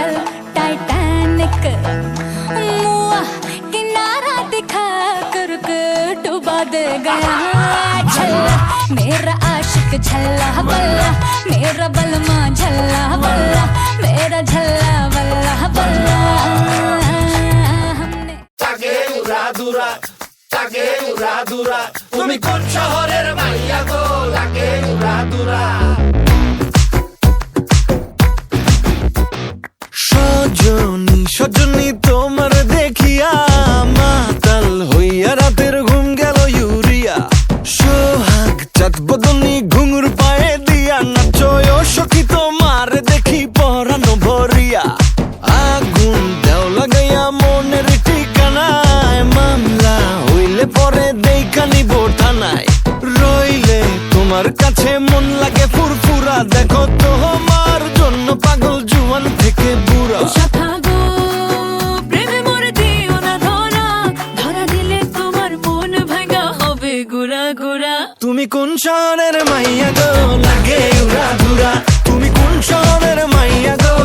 total Titanic मुआ किनारा दिखा कर डुबा दे गया झल्ला मेरा आशिक झल्ला बल्ला मेरा बलमा झल्ला बल्ला मेरा झल्ला बल्ला बल्ला हमने তাকে উড়া দুরা তাকে উড়া দুরা তুমি কোন শহরের মাইয়া গো লাগে উড়া দুরা সজনী সজনী তোমার দেখিয়া মাতাল হইয়া রাতের ঘুম গেল ইউরিয়া সোহাগ চাঁদ বদনী ঘুঙুর পায়ে দিয়া নাচয় সখী তোমার দেখি পরানো ভরিয়া আগুন দেও লাগাইয়া মনের ঠিকানায় মামলা হইলে পরে দেখা নিব থানায় রইলে তোমার কাছে মন লাগে ফুরফুরা দেখো তোমার জন্য পাগল জুয়ান থেকে বুড়া শাখাগো প্রেমে মরে দিও না ধরা ধরা দিলে তোমার মন ভাঙা হবে গুড়া গুড়া তুমি কোন শহরের মাইয়া গো লাগে উড়া ধুরা তুমি কোন শহরের মাইয়া গো